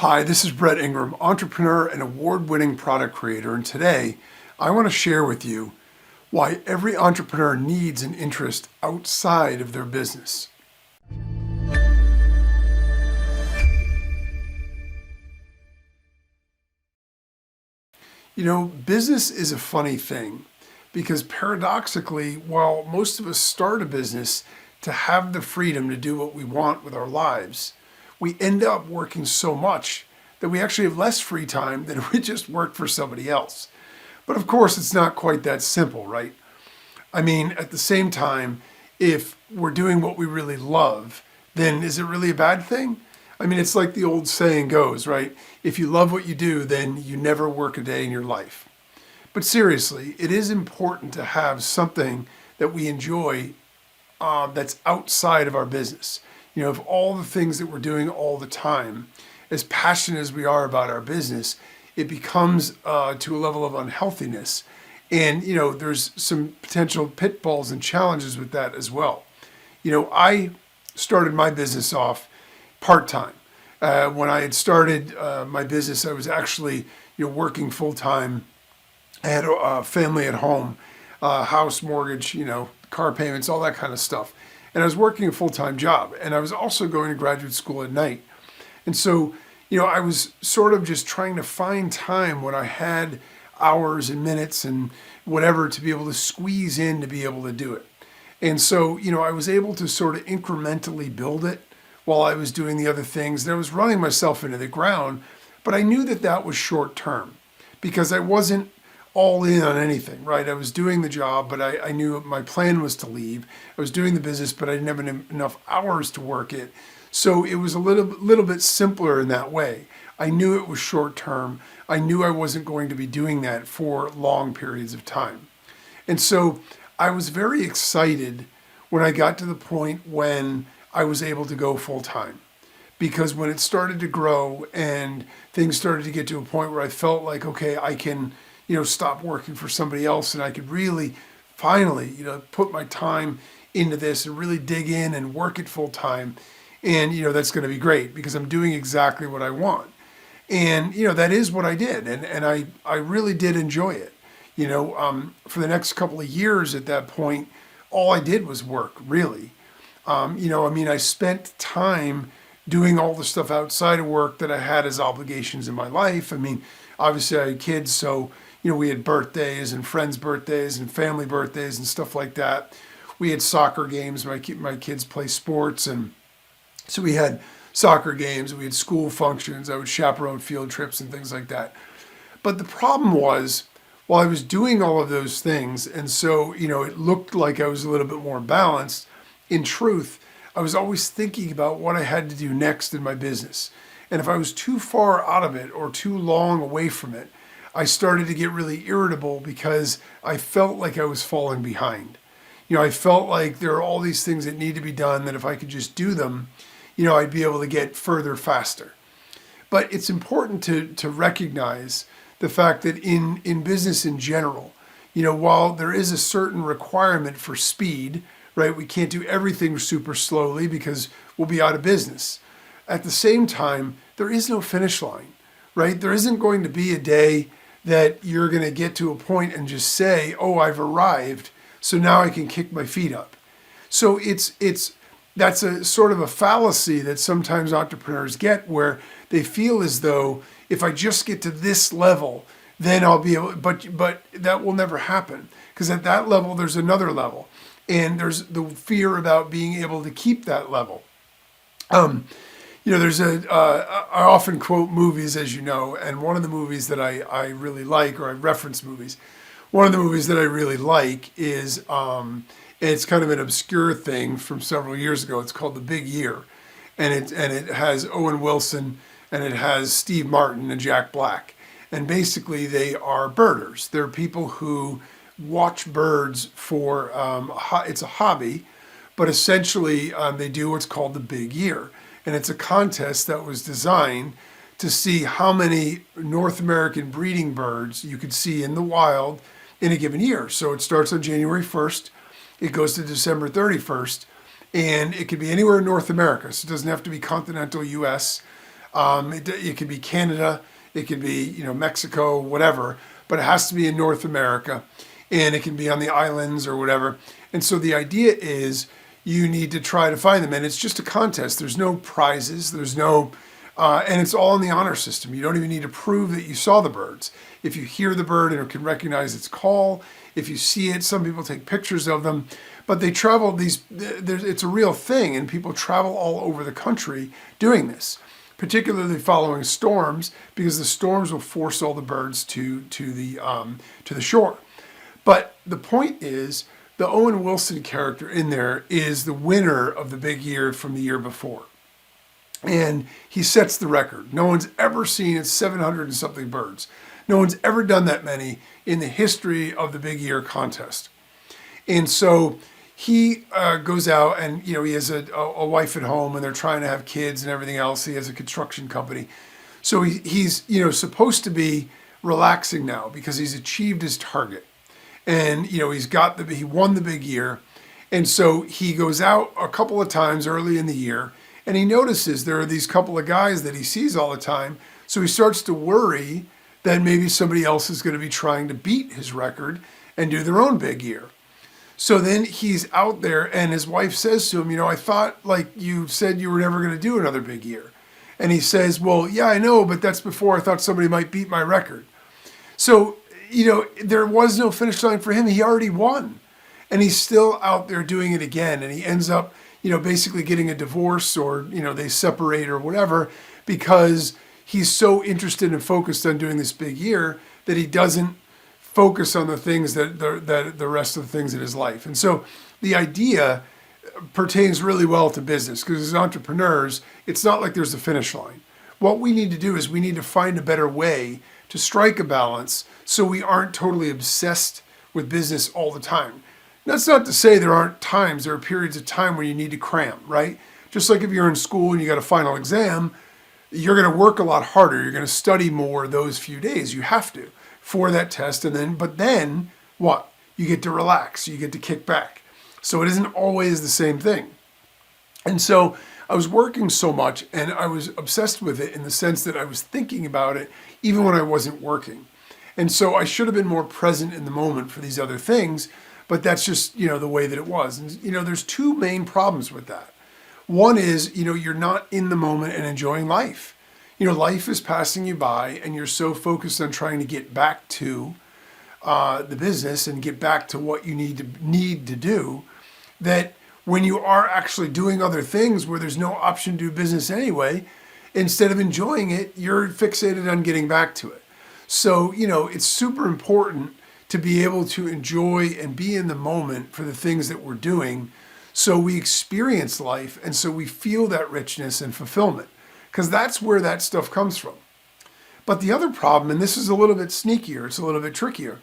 Hi, this is Brett Ingram, entrepreneur and award-winning product creator, and today I want to share with you why every entrepreneur needs an interest outside of their business. You know, business is a funny thing because paradoxically, while most of us start a business to have the freedom to do what we want with our lives, we end up working so much that we actually have less free time than if we just worked for somebody else. But of course, it's not quite that simple, right? I mean, at the same time, if we're doing what we really love, then is it really a bad thing? I mean, it's like the old saying goes, right? If you love what you do, then you never work a day in your life. But seriously, it is important to have something that we enjoy that's outside of our business. You know, of all the things that we're doing all the time, as passionate as we are about our business, it becomes to a level of unhealthiness. And, you know, there's some potential pitfalls and challenges with that as well. You know, I started my business off part-time. When I had started my business, I was actually, working full-time. I had a family at home, house, mortgage, car payments, all that kind of stuff. And I was working a full-time job. And I was also going to graduate school at night. And so, I was sort of just trying to find time when I had hours and minutes and whatever to be able to squeeze in to be able to do it. And so, I was able to sort of incrementally build it while I was doing the other things. And I was running myself into the ground, but I knew that that was short term because I wasn't all in on anything, right? I was doing the job, but I knew my plan was to leave. I was doing the business, but I didn't have enough hours to work it. So it was a little bit simpler in that way. I knew it was short term. I knew I wasn't going to be doing that for long periods of time. And so I was very excited when I got to the point when I was able to go full time. Because when it started to grow and things started to get to a point where I felt like, okay, I can, stop working for somebody else and I could really finally, put my time into this and really dig in and work it full time. And, that's going to be great because I'm doing exactly what I want. And, that is what I did. And I really did enjoy it. For the next couple of years at that point, all I did was work, really. I spent time doing all the stuff outside of work that I had as obligations in my life. I mean, obviously I had kids, so, we had birthdays and friends' birthdays and family birthdays and stuff like that. We had soccer games. My kids play sports, and so we had soccer games. We had school functions. I would chaperone field trips and things like that. But the problem was, while I was doing all of those things, and so, it looked like I was a little bit more balanced, in truth, I was always thinking about what I had to do next in my business. And if I was too far out of it or too long away from it, I started to get really irritable because I felt like I was falling behind. I felt like there are all these things that need to be done that if I could just do them, I'd be able to get further faster. But it's important to recognize the fact that in business in general, while there is a certain requirement for speed, right? We can't do everything super slowly because we'll be out of business. At the same time, there is no finish line, right? There isn't going to be a day that you're going to get to a point and just say, oh, I've arrived, so now I can kick my feet up. So that's a sort of a fallacy that sometimes entrepreneurs get where they feel as though if I just get to this level, then I'll be able, but that will never happen because at that level, there's another level. And there's the fear about being able to keep that level. I often quote movies, as you know, and one of the movies that I really like, or I reference movies, one of the movies that I really like is, it's kind of an obscure thing from several years ago. It's called The Big Year. And it has Owen Wilson, and it has Steve Martin and Jack Black. And basically they are birders. They're people who watch birds for, it's a hobby, but essentially they do what's called the Big Year. And it's a contest that was designed to see how many North American breeding birds you could see in the wild in a given year. So it starts on January 1st, it goes to December 31st, and it could be anywhere in North America. So it doesn't have to be continental US. It could be Canada, it could be, Mexico, whatever, but it has to be in North America, and it can be on the islands or whatever. And so the idea is you need to try to find them, and it's just a contest. There's no prizes, there's no, and it's all in the honor system. You don't even need to prove that you saw the birds. If you hear the bird and it can recognize its call, if you see it, some people take pictures of them, but they travel it's a real thing, and people travel all over the country doing this, particularly following storms, because the storms will force all the birds to the shore. But the point is, the Owen Wilson character in there is the winner of the big year from the year before. And he sets the record. No one's ever seen it, 700 and something birds. No one's ever done that many in the history of the big year contest. And so he goes out, and he has a wife at home, and they're trying to have kids and everything else. He has a construction company. So he's supposed to be relaxing now because he's achieved his target. And he won the big year. And so he goes out a couple of times early in the year, and he notices there are these couple of guys that he sees all the time. So he starts to worry that maybe somebody else is going to be trying to beat his record and do their own big year. So then he's out there, and his wife says to him, I thought, like, you said you were never going to do another big year. And he says, well, yeah, I know, but that's before I thought somebody might beat my record. So, there was no finish line for him. He already won. And he's still out there doing it again. And he ends up, basically getting a divorce, or, they separate or whatever, because he's so interested and focused on doing this big year that he doesn't focus on the things that the rest of the things in his life. And so the idea pertains really well to business, because as entrepreneurs, it's not like there's a finish line. What we need to do is we need to find a better way to strike a balance so we aren't totally obsessed with business all the time. That's not to say there aren't times, there are periods of time where you need to cram, right? Just like if you're in school and you got a final exam, you're going to work a lot harder. You're going to study more those few days. You have to for that test. But then what? You get to relax. You get to kick back. So it isn't always the same thing. And so I was working so much, and I was obsessed with it in the sense that I was thinking about it even when I wasn't working. And so I should have been more present in the moment for these other things, but that's just, the way that it was. And, there's two main problems with that. One is, you're not in the moment and enjoying life. Life is passing you by, and you're so focused on trying to get back to the business and get back to what you need to do, that when you are actually doing other things where there's no option to do business anyway, instead of enjoying it, you're fixated on getting back to it. So, it's super important to be able to enjoy and be in the moment for the things that we're doing, so we experience life, and so we feel that richness and fulfillment, because that's where that stuff comes from. But the other problem, and this is a little bit sneakier, it's a little bit trickier,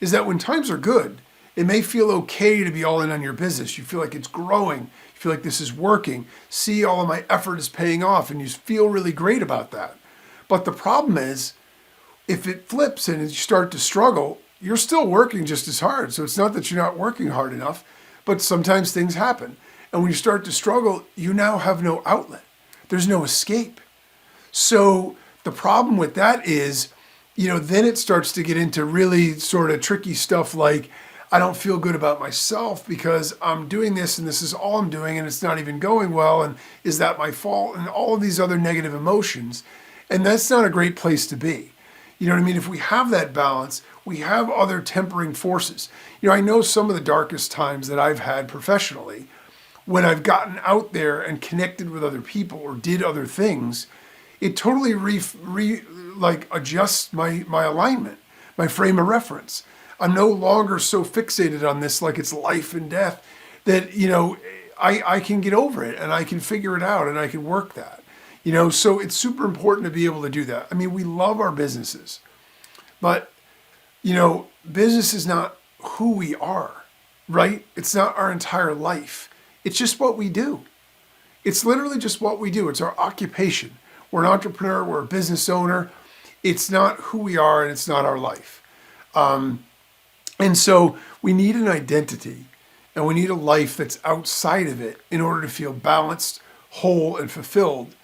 is that when times are good, it may feel okay to be all in on your business. You feel like it's growing. You feel like this is working. See, all of my effort is paying off, and you feel really great about that. But the problem is, if it flips and you start to struggle, you're still working just as hard. So it's not that you're not working hard enough, but sometimes things happen. And when you start to struggle, you now have no outlet. There's no escape. So the problem with that is, then it starts to get into really sort of tricky stuff like, I don't feel good about myself because I'm doing this and this is all I'm doing and it's not even going well, and is that my fault? And all of these other negative emotions. And that's not a great place to be. You know what I mean? If we have that balance, we have other tempering forces. I know some of the darkest times that I've had professionally, when I've gotten out there and connected with other people or did other things, it totally adjusts my alignment, my frame of reference. I'm no longer so fixated on this like it's life and death that, I can get over it and I can figure it out and I can work that. So it's super important to be able to do that. I mean, we love our businesses, but, business is not who we are, right? It's not our entire life. It's just what we do. It's literally just what we do. It's our occupation. We're an entrepreneur. We're a business owner. It's not who we are, and it's not our life. And so we need an identity, and we need a life that's outside of it in order to feel balanced, whole, and fulfilled.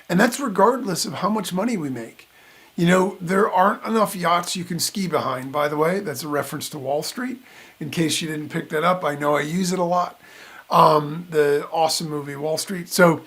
And that's regardless of how much money we make. There aren't enough yachts you can ski behind, by the way. That's a reference to Wall Street. In case you didn't pick that up, I know I use it a lot. The awesome movie Wall Street. So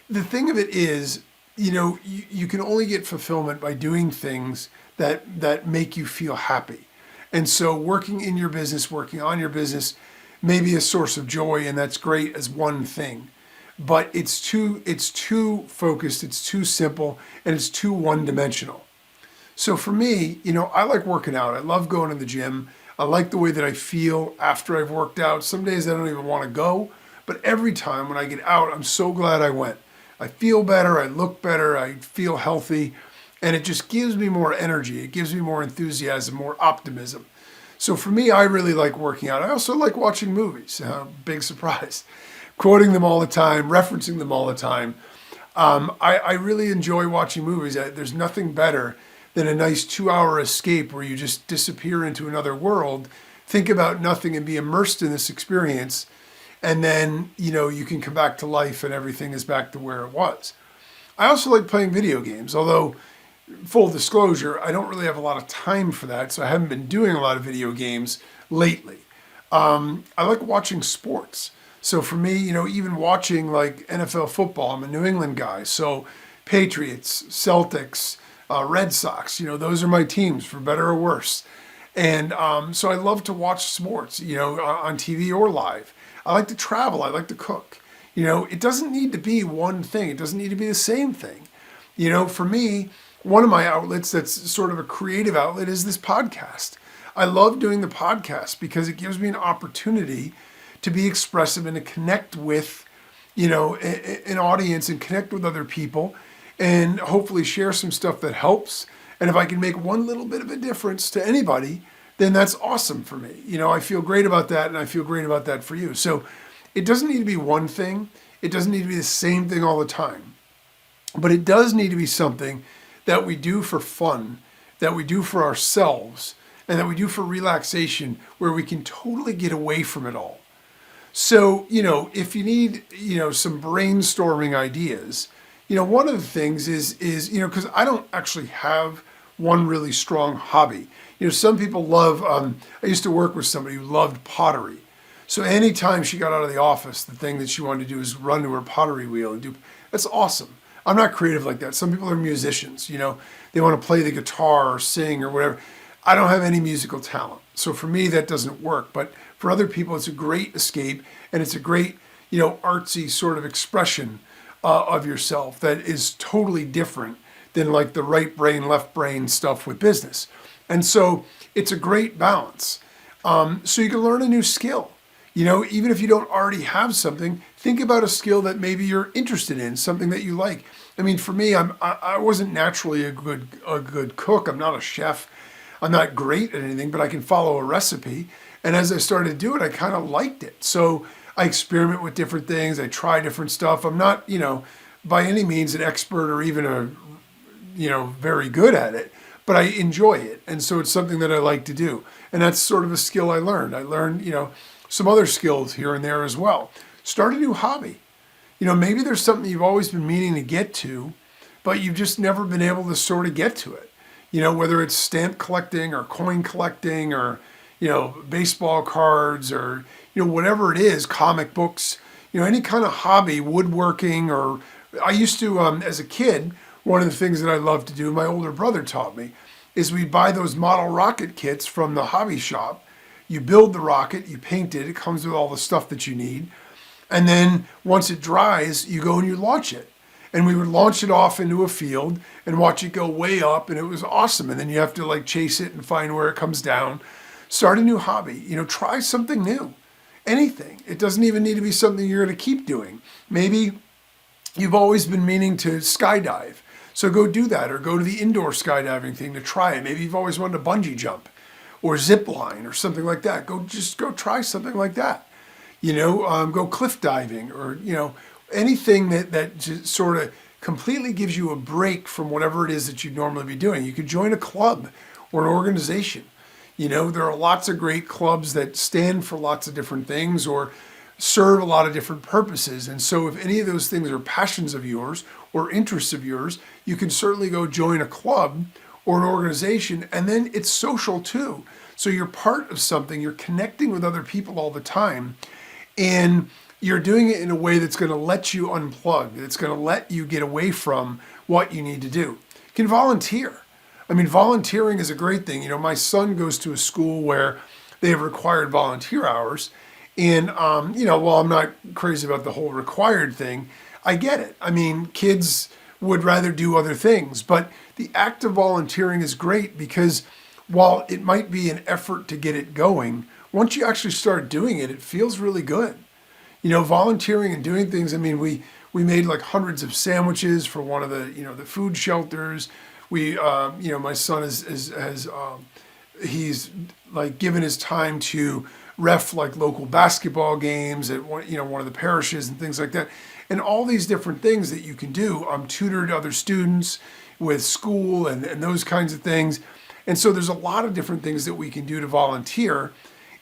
the thing of it is, you can only get fulfillment by doing things that make you feel happy. And so working in your business, working on your business may be a source of joy, and that's great as one thing. But it's too focused, it's too simple, and it's too one-dimensional. So for me, I like working out. I love going to the gym. I like the way that I feel after I've worked out. Some days I don't even want to go, but every time when I get out, I'm so glad I went. I feel better, I look better, I feel healthy, and it just gives me more energy. It gives me more enthusiasm, more optimism. So for me, I really like working out. I also like watching movies. Big surprise. Quoting them all the time, referencing them all the time. I really enjoy watching movies. There's nothing better than a nice 2-hour escape where you just disappear into another world, think about nothing and be immersed in this experience. And then, you can come back to life and everything is back to where it was. I also like playing video games, although full disclosure, I don't really have a lot of time for that. So I haven't been doing a lot of video games lately. I like watching sports. So for me, even watching like NFL football, I'm a New England guy. So Patriots, Celtics, Red Sox, those are my teams for better or worse. And so I love to watch sports, on TV or live. I like to travel. I like to cook. It doesn't need to be one thing. It doesn't need to be the same thing. For me, one of my outlets that's sort of a creative outlet is this podcast. I love doing the podcast because it gives me an opportunity to be expressive and to connect with, an audience and connect with other people and hopefully share some stuff that helps. And if I can make one little bit of a difference to anybody, then that's awesome for me. I feel great about that, and I feel great about that for you. So it doesn't need to be one thing. It doesn't need to be the same thing all the time. But it does need to be something that we do for fun, that we do for ourselves, and that we do for relaxation, where we can totally get away from it all. So, if you need, some brainstorming ideas, one of the things is because I don't actually have one really strong hobby. Some people love, I used to work with somebody who loved pottery. So anytime she got out of the office, the thing that she wanted to do is run to her pottery wheel and that's awesome. I'm not creative like that. Some people are musicians, they want to play the guitar or sing or whatever. I don't have any musical talent. So for me, that doesn't work. But for other people, it's a great escape, and it's a great, artsy sort of expression of yourself that is totally different than like the right brain, left brain stuff with business. And so it's a great balance. So you can learn a new skill. Even if you don't already have something, think about a skill that maybe you're interested in, something that you like. I mean, for me, I wasn't naturally a good cook. I'm not a chef. I'm not great at anything, but I can follow a recipe. And as I started to do it, I kind of liked it. So I experiment with different things. I try different stuff. I'm not, by any means an expert or even very good at it, but I enjoy it. And so it's something that I like to do. And that's sort of a skill I learned. I learned, some other skills here and there as well. Start a new hobby. Maybe there's something you've always been meaning to get to, but you've just never been able to sort of get to it. Whether it's stamp collecting or coin collecting or, baseball cards or, whatever it is, comic books, any kind of hobby, woodworking, or I used to, as a kid, one of the things that I loved to do, my older brother taught me, is we'd buy those model rocket kits from the hobby shop. You build the rocket, you paint it, it comes with all the stuff that you need. And then once it dries, you go and you launch it. And we would launch it off into a field and watch it go way up, and it was awesome. And then you have to like chase it and find where it comes down. Start a new hobby, try something new, anything. It doesn't even need to be something you're going to keep doing. Maybe you've always been meaning to skydive. So go do that, or go to the indoor skydiving thing to try it. Maybe you've always wanted to bungee jump or zip line or something like that. Go try something like that. Go cliff diving or, anything that just sort of completely gives you a break from whatever it is that you'd normally be doing. You could join a club or an organization. There are lots of great clubs that stand for lots of different things, or serve a lot of different purposes. And so if any of those things are passions of yours or interests of yours, you can certainly go join a club or an organization, and then it's social too. So you're part of something, you're connecting with other people all the time, and you're doing it in a way that's going to let you unplug, it's going to let you get away from what you need to do. You can volunteer. I mean, volunteering is a great thing. You know, my son goes to a school where they have required volunteer hours. And, you know, while I'm not crazy about the whole required thing, I get it. I mean, kids would rather do other things. But the act of volunteering is great because while it might be an effort to get it going, once you actually start doing it, it feels really good. You know, volunteering and doing things. I mean, we made like hundreds of sandwiches for one of the, you know, the food shelters. We, you know, my son he's like given his time to ref like local basketball games at one, you know, one of the parishes and things like that. And all these different things that you can do. Tutored other students with school and those kinds of things. And so there's a lot of different things that we can do to volunteer.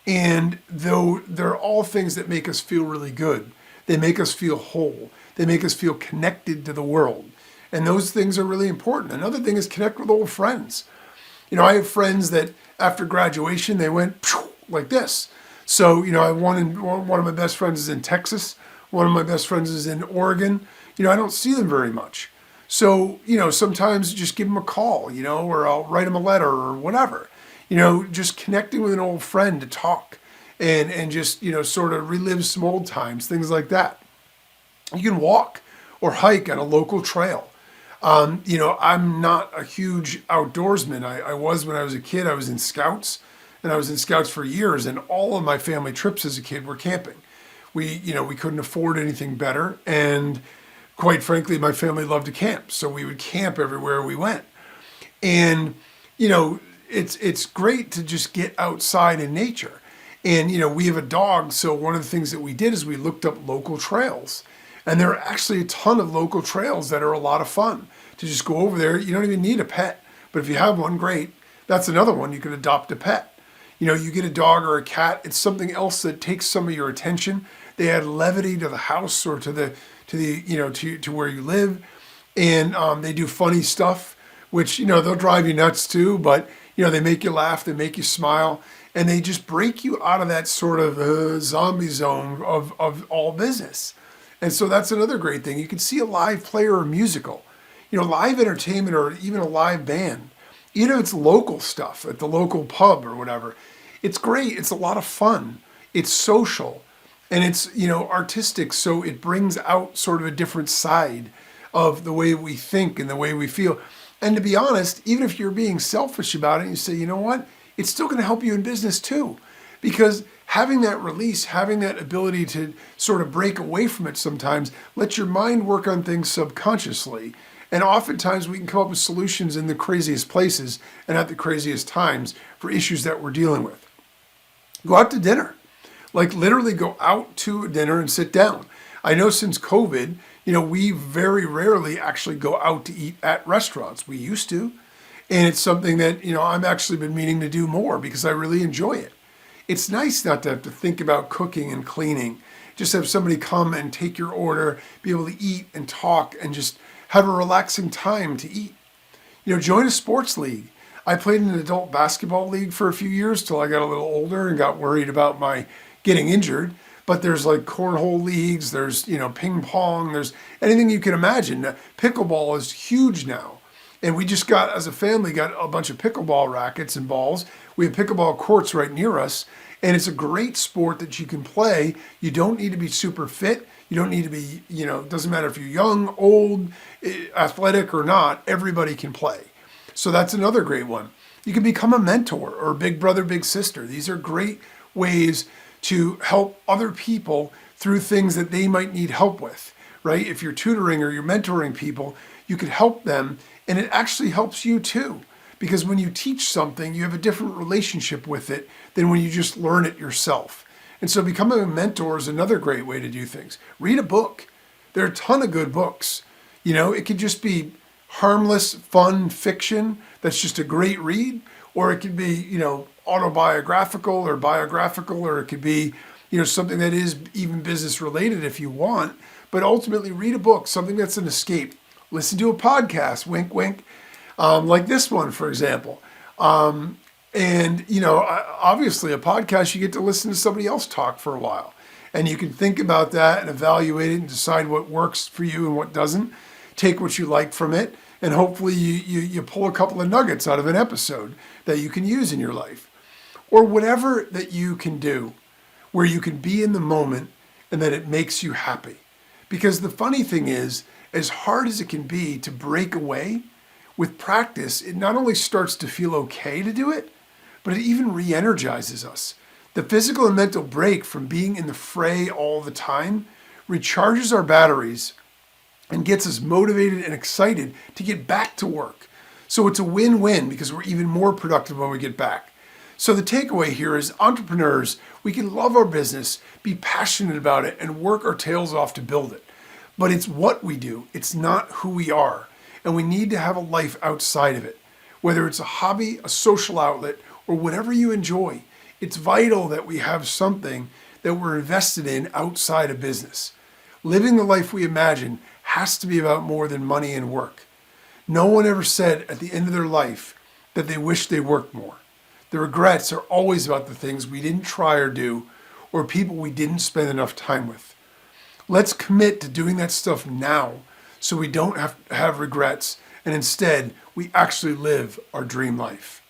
And though they're all things that make us feel really good, they make us feel whole. They make us feel connected to the world. And those things are really important. Another thing is connect with old friends. You know, I have friends that after graduation, they went like this. So, you know, one of my best friends is in Texas. One of my best friends is in Oregon. You know, I don't see them very much. So, you know, sometimes just give them a call, you know, or I'll write them a letter or whatever. You know, just connecting with an old friend to talk and just, you know, sort of relive some old times, things like that. You can walk or hike on a local trail. You know, I'm not a huge outdoorsman. I was when I was a kid. I was in Scouts, and I was in Scouts for years, and all of my family trips as a kid were camping. You know, we couldn't afford anything better, and quite frankly, my family loved to camp, so we would camp everywhere we went. And, you know, it's great to just get outside in nature. And, you know, we have a dog, so one of the things that we did is we looked up local trails. And there are actually a ton of local trails that are a lot of fun to just go over there. You don't even need a pet, but if you have one, great. That's another one. You could adopt a pet. You know, you get a dog or a cat. It's something else that takes some of your attention. They add levity to the house or to the you know to where you live, and they do funny stuff, which, you know, they'll drive you nuts too. But, you know, they make you laugh, they make you smile, and they just break you out of that sort of zombie zone of all business. And so that's another great thing. You can see a live play or a musical, you know, live entertainment or even a live band. You know, it's local stuff at the local pub or whatever. It's great. It's a lot of fun. It's social and it's, you know, artistic. So it brings out sort of a different side of the way we think and the way we feel. And to be honest, even if you're being selfish about it, you say, you know what, it's still going to help you in business too. Because having that release, having that ability to sort of break away from it sometimes, lets your mind work on things subconsciously. And oftentimes we can come up with solutions in the craziest places and at the craziest times for issues that we're dealing with. Go out to dinner. Like literally go out to dinner and sit down. I know since COVID, you know, we very rarely actually go out to eat at restaurants. We used to. And it's something that, you know, I've actually been meaning to do more because I really enjoy it. It's nice not to have to think about cooking and cleaning. Just have somebody come and take your order, be able to eat and talk and just have a relaxing time to eat. You know, join a sports league. I played in an adult basketball league for a few years till I got a little older and got worried about my getting injured. But there's like cornhole leagues, there's, you know, ping pong, there's anything you can imagine. Pickleball is huge now. And we just got, as a family, got a bunch of pickleball rackets and balls. We have pickleball courts right near us. And it's a great sport that you can play. You don't need to be super fit. You don't need to be, you know, it doesn't matter if you're young, old, athletic or not, everybody can play. So that's another great one. You can become a mentor or a big brother, big sister. These are great ways to help other people through things that they might need help with, right? If you're tutoring or you're mentoring people, you could help them, and it actually helps you too. Because when you teach something, you have a different relationship with it than when you just learn it yourself. And so becoming a mentor is another great way to do things. Read a book. There are a ton of good books. You know, it could just be harmless, fun fiction that's just a great read, or it could be, you know, autobiographical or biographical, or it could be, something that is even business related if you want, but ultimately read a book, something that's an escape. Listen to a podcast, wink, wink, like this one, for example. And, obviously a podcast, you get to listen to somebody else talk for a while. And you can think about that and evaluate it and decide what works for you and what doesn't. Take what you like from it. And hopefully you pull a couple of nuggets out of an episode that you can use in your life. Or whatever that you can do where you can be in the moment and that it makes you happy. Because the funny thing is, as hard as it can be to break away, with practice, it not only starts to feel okay to do it, but it even re-energizes us. The physical and mental break from being in the fray all the time recharges our batteries and gets us motivated and excited to get back to work. So it's a win-win because we're even more productive when we get back. So the takeaway here is entrepreneurs, we can love our business, be passionate about it, and work our tails off to build it. But it's what we do. It's not who we are. And we need to have a life outside of it. Whether it's a hobby, a social outlet, or whatever you enjoy, it's vital that we have something that we're invested in outside of business. Living the life we imagine has to be about more than money and work. No one ever said at the end of their life that they wish they worked more. The regrets are always about the things we didn't try or do, or people we didn't spend enough time with. Let's commit to doing that stuff now so we don't have regrets, and instead we actually live our dream life.